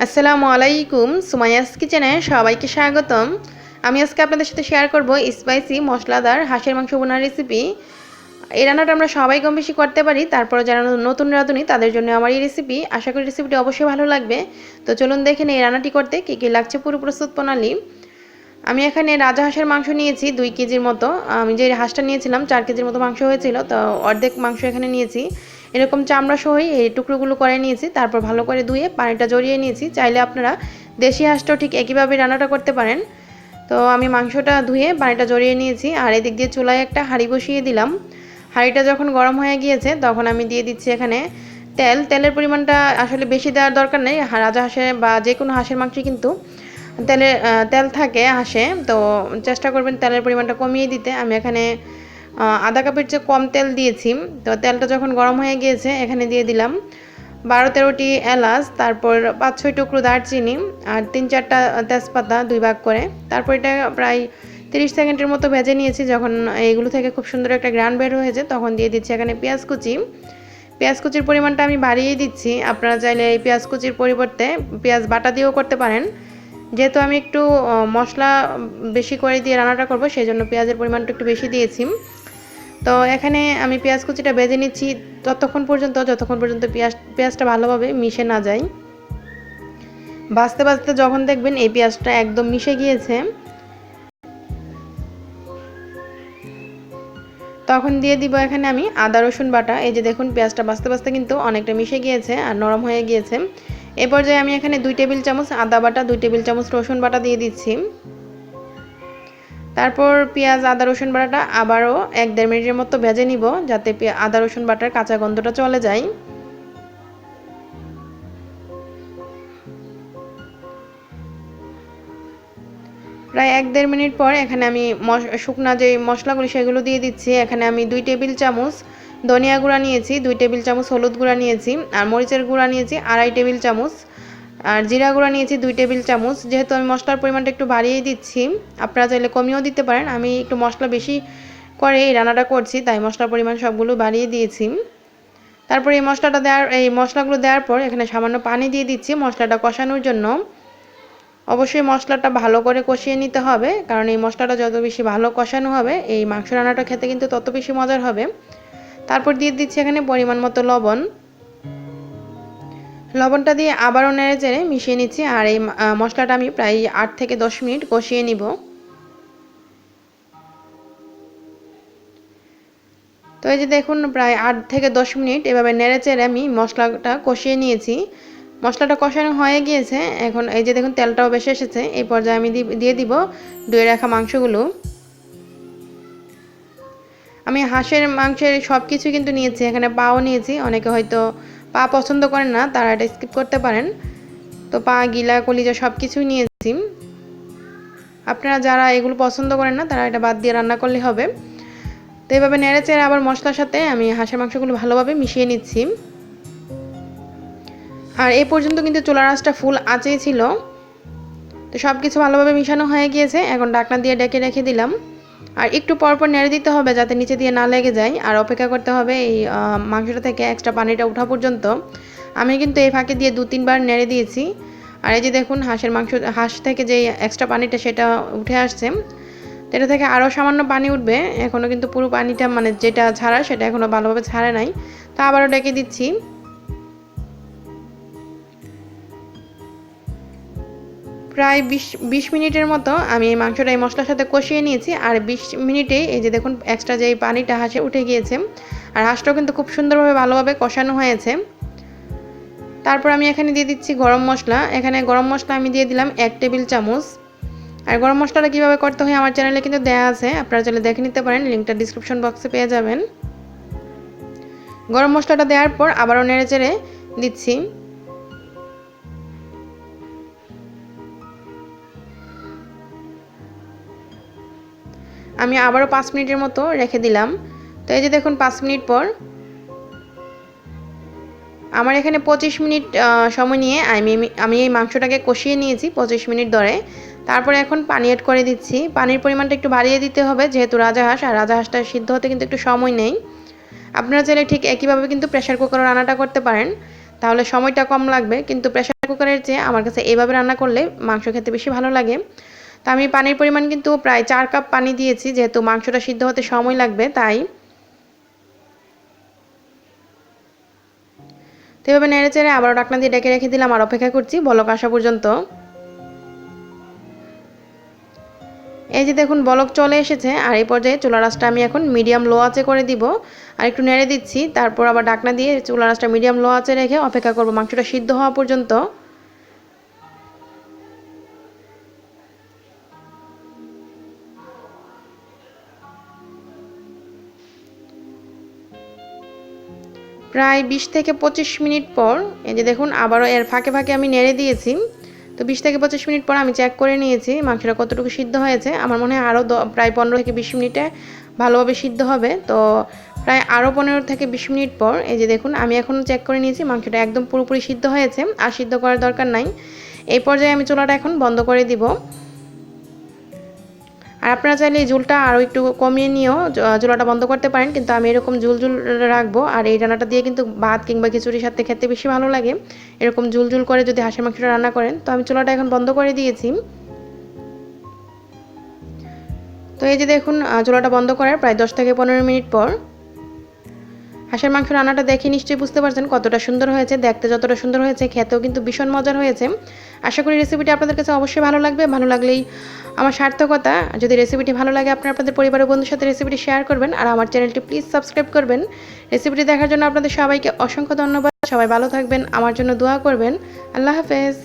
আসসালামু আলাইকুম, সুমাইয়াস কিচেনে সবাইকে স্বাগতম। আমি আজকে আপনাদের সাথে শেয়ার করব স্পাইসি মশলাদার হাঁসের মাংস বোনার রেসিপি। এই রান্নাটা আমরা সবাই কম বেশি করতে পারি, তারপরে যারা নতুন রাঁধুনি তাদের জন্য আমার এই রেসিপি। আশা করি রেসিপিটি অবশ্যই ভালো লাগবে। তো চলুন দেখে নিই এই রান্নাটি করতে কী কী লাগছে পুরো প্রস্তুত প্রণালী। আমি এখানে রাজা হাঁসের মাংস নিয়েছি 2 কেজির মতো। আমি যে হাঁসটা নিয়েছিলাম 4 কেজির মতো মাংস হয়েছিল, তো অর্ধেক মাংস এখানে নিয়েছি। এরকম চামড়া সহই এই টুকরোগুলো করে নিয়েছি, তারপর ভালো করে ধুয়ে পানিটা জড়িয়ে নিয়েছি। চাইলে আপনারা দেশি হাঁসটাও ঠিক একইভাবে রান্নাটা করতে পারেন। তো আমি মাংসটা ধুয়ে পানিটা জড়িয়ে নিয়েছি, আর এদিক দিয়ে চুলায় একটা হাঁড়ি বসিয়ে দিলাম। হাঁড়িটা যখন গরম হয়ে গিয়েছে তখন আমি দিয়ে দিচ্ছি এখানে তেলের পরিমাণটা আসলে বেশি দেওয়ার দরকার নেই। রাজা হাঁসের বা যে কোনো হাঁসের মাংসে কিন্তু তেল থাকে হাঁসে, তো চেষ্টা করবেন তেলের পরিমাণটা কমিয়ে দিতে। আমি এখানে আধা কাপের চেয়ে কম তেল দিয়েছি। তো তেলটা যখন গরম হয়ে গিয়েছে এখানে দিয়ে দিলাম 12-13টি এলাচ, তারপর 5-6 টুকরো দারচিনি, আর 3-4টা তেজপাতা 2 ভাগ করে। তারপর এটা প্রায় 30 সেকেন্ডের মতো ভেজে নিয়েছি। যখন এইগুলো থেকে খুব সুন্দর একটা গ্রান বের হয়েছে তখন দিয়ে দিচ্ছি এখানে পেঁয়াজ কুচি। পেঁয়াজ কুচির পরিমাণটা আমি বাড়িয়ে দিচ্ছি। আপনারা চাইলে এই পেঁয়াজ কুচির পরিবর্তে পেঁয়াজ বাটা দিয়েও করতে পারেন। যেহেতু আমি একটু মশলা বেশি করে দিয়ে রান্নাটা করব, সেই জন্য পেঁয়াজের পরিমাণটা একটু বেশি দিয়েছি। তো এখানে আমি পেঁয়াজ কুচিটা ভেজে নিচ্ছি যতক্ষণ পর্যন্ত পেঁয়াজটা ভালোভাবে মিশে না যায়। ভাজতে ভাজতে যখন দেখবেন এই পেঁয়াজটা একদম মিশে গিয়েছে তখন দিয়ে দিব এখানে আমি আদা রসুন বাটা। এই যে দেখুন পেঁয়াজটা ভাজতে ভাজতে কিন্তু অনেকটা মিশে গিয়েছে আর নরম হয়ে গিয়েছে। এই পর্যায়ে আমি এখানে 2 টেবিল চামচ আদা বাটা, 2 টেবিল চামচ রসুন বাটা দিয়ে দিচ্ছি। তারপর পেঁয়াজ আদা রসুন বাটাটা আবারও 1-1.5 মিনিটের মতো ভেজে নিব, যাতে আদা রসুন বাটার কাঁচা গন্ধটা চলে যায়। প্রায় 1-1.5 মিনিট পর এখানে আমি শুকনা যে মশলাগুলো সেগুলো দিয়ে দিচ্ছি। এখানে আমি 2 টেবিল চামচ ধনিয়া গুঁড়া নিয়েছি, 2 টেবিল চামচ হলুদ গুঁড়া নিয়েছি, আর মরিচের গুঁড়া নিয়েছি 2.5 টেবিল চামচ, আর জিরা গুঁড়া নিয়েছি 2 টেবিল চামচ। যেহেতু আমি মশলার পরিমাণটা একটু বাড়িয়ে দিচ্ছি, আপনারা চাইলে কমিয়েও দিতে পারেন। আমি একটু মশলা বেশি করে এই রান্নাটা করছি, তাই মশলার পরিমাণ সবগুলো বাড়িয়ে দিয়েছি। তারপর এই মশলাগুলো দেওয়ার পর এখানে সামান্য পানি দিয়ে দিচ্ছি মশলাটা কষানোর জন্য। অবশ্যই মশলাটা ভালো করে কষিয়ে নিতে হবে, কারণ এই মশলাটা যত বেশি ভালো কষানো হবে এই মাংস রান্নাটা খেতে কিন্তু তত বেশি মজার হবে। তারপর দিয়ে দিচ্ছি এখানে পরিমাণ মতো লবণ। লবণটা দিয়ে আবারও নেড়ে চেড়ে মিশিয়ে নিচ্ছি, আর এই মশলাটা আমি প্রায় 8 থেকে 10 মিনিট কষিয়ে নিব। তো এই যে দেখুন প্রায় 8 থেকে 10 মিনিট এভাবে নেড়ে চেড়ে আমি মশলাটা কষিয়ে নিয়েছি। মশলাটা কষানো হয়ে গিয়েছে, এখন এই যে দেখুন তেলটাও বেশি এসেছে। এই পর্যায়ে আমি দিয়ে দিব ধুয়ে রাখা মাংসগুলো। আমি হাঁসের মাংসের সব কিছু কিন্তু নিয়েছি, এখানে পাও নিয়েছি। অনেকে হয়তো পা পছন্দ করেন না, তারা এটা স্কিপ করতে পারেন। তো পা, গিলা, কলিজা সব কিছুই নিয়েছি। আপনারা যারা এগুলো পছন্দ করেন না তারা এটা বাদ দিয়ে রান্না করলে হবে। তো এইভাবে নেড়ে চেড়ে আবার মশলার সাথে আমি হাঁসের মাংসগুলো ভালোভাবে মিশিয়ে নিচ্ছি। আর এই পর্যন্ত কিন্তু চুলার আঁচটা ফুল আঁচেই ছিল। তো সব কিছু ভালোভাবে মিশানো হয়ে গিয়েছে, এখন ঢাকনা দিয়ে ঢেকে রেখে দিলাম। আর একটু পরপর নেড়ে দিতে হবে যাতে নিচে দিয়ে না লেগে যায়, আর অপেক্ষা করতে হবে এই মাংসটা থেকে এক্সট্রা পানিটা ওঠা পর্যন্ত। আমি কিন্তু এই ফাঁকে দিয়ে 2-3 বার নেড়ে দিয়েছি। আর এই যে দেখুন হাঁস থেকে যে এক্সট্রা পানিটা সেটা উঠে আসছে। তো এটা থেকে আরও সামান্য পানি উঠবে, এখনও কিন্তু পুরো পানিটা মানে যেটা ছাড়া সেটা এখনও ভালোভাবে ছাড়ে নাই। তো আবারও ডেকে দিচ্ছি। প্রায় 20 মিনিটের মতো আমি এই মাংসটা এই মশলার সাথে কষিয়ে নিয়েছি। আর 20 মিনিটেই এই যে দেখুন এক্সট্রা যে পানিটা হাঁসে উঠে গিয়েছে, আর হাঁসটাও কিন্তু খুব সুন্দরভাবে ভালোভাবে কষানো হয়েছে। তারপর আমি এখানে দিয়ে দিচ্ছি গরম মশলা। এখানে গরম মশলা আমি দিয়ে দিলাম 1 টেবিল চামচ। আর গরম মশলাটা কীভাবে করতে হয় আমার চ্যানেলে কিন্তু দেওয়া আছে, আপনারা চাইলে দেখে নিতে পারেন, লিঙ্কটা ডিসক্রিপশন বক্সে পেয়ে যাবেন। গরম মশলাটা দেওয়ার পর আবারও নেড়ে চেড়ে দিচ্ছি। আমি আবারও 5 মিনিটের মতো রেখে দিলাম। তো এই যে দেখুন 5 মিনিট পর আমার এখানে 25 মিনিট সময় নিয়ে আমি এই মাংসটাকে কষিয়ে নিয়েছি 25 মিনিট ধরে। তারপরে এখন পানি অ্যাড করে দিচ্ছি। পানির পরিমাণটা একটু বাড়িয়ে দিতে হবে, যেহেতু রাজাহাঁস, আর রাজাহাঁসটা সিদ্ধ হতে কিন্তু একটু সময় নেই। আপনারা চাইলে ঠিক একইভাবে কিন্তু প্রেসার কুকারে রান্নাটা করতে পারেন, তাহলে সময়টা কম লাগবে। কিন্তু প্রেসার কুকারের চেয়ে আমার কাছে এইভাবে রান্না করলে মাংস খেতে বেশি ভালো লাগে। তো আমি পানির পরিমাণ কিন্তু প্রায় 4 কাপ পানি দিয়েছি, যেহেতু মাংসটা সিদ্ধ হতে সময় লাগবে তাই। তো এভাবে নেড়ে চেড়ে আবারও ঢাকনা দিয়ে ঢেকে রেখে দিলাম আর অপেক্ষা করছি বলক আসা পর্যন্ত। এই যে দেখুন বলক চলে এসেছে, আর এই পর্যায়ে চুলার আঁচটা আমি এখন মিডিয়াম লো আঁচে করে দিব। আর একটু নেড়ে দিচ্ছি, তারপর আবার ঢাকনা দিয়ে চুলার আঁচটা মিডিয়াম লো আঁচে রেখে অপেক্ষা করব মাংসটা সিদ্ধ হওয়া পর্যন্ত। প্রায় 20 থেকে 25 মিনিট পর এই যে দেখুন আবারও এর ফাঁকে ফাঁকে আমি নেড়ে দিয়েছি। তো 20 থেকে 25 মিনিট পর আমি চেক করে নিয়েছি মাংসটা কতটুকু সিদ্ধ হয়েছে। আমার মনে হয় আরও প্রায় 15 থেকে 20 মিনিটে ভালোভাবে সিদ্ধ হবে। তো প্রায় আরও 15 থেকে 20 মিনিট পর এই যে দেখুন আমি এখন চেক করে নিয়েছি মাংসটা একদম পুরোপুরি সিদ্ধ হয়েছে, আর সিদ্ধ করার দরকার নাই। এই পর্যায়ে আমি চুলাটা এখন বন্ধ করে দিব। আর আপনারা চাইলে এই ঝোলটা আরও একটু কমিয়ে নিয়েও চুলাটা বন্ধ করতে পারেন, কিন্তু আমি এরকম ঝুল রাখবো। আর এই রান্নাটা দিয়ে কিন্তু ভাত কিংবা খিচুড়ির সাথে খেতে বেশি ভালো লাগে, এরকম ঝুল করে যদি হাঁসের মাংসটা রান্না করেন। তো আমি চুলাটা এখন বন্ধ করে দিয়েছি। তো এই যে দেখুন চুলাটা বন্ধ করার প্রায় 10 থেকে 15 মিনিট পর হাঁসের মাংস রান্নাটা দেখে নিশ্চয়ই বুঝতে পারছেন কতটা সুন্দর হয়েছে। দেখতে যতটা সুন্দর হয়েছে খেতেও কিন্তু ভীষণ মজার হয়েছে। আশা করি রেসিপিটি আপনাদের কাছে অবশ্যই ভালো লাগবে। ভালো লাগলেই আমার সার্থকতা। যদি রেসিপিটি ভালো লাগে আপনাদের পরিবার ও বন্ধুর সাথে রেসিপিটি শেয়ার করবেন, আর আমার চ্যানেলটি প্লিজ সাবস্ক্রাইব করবেন। রেসিপিটি দেখার জন্য আপনাদের সবাইকে অসংখ্য ধন্যবাদ। সবাই ভালো থাকবেন, আমার জন্য দোয়া করবেন। আল্লাহ হাফেজ।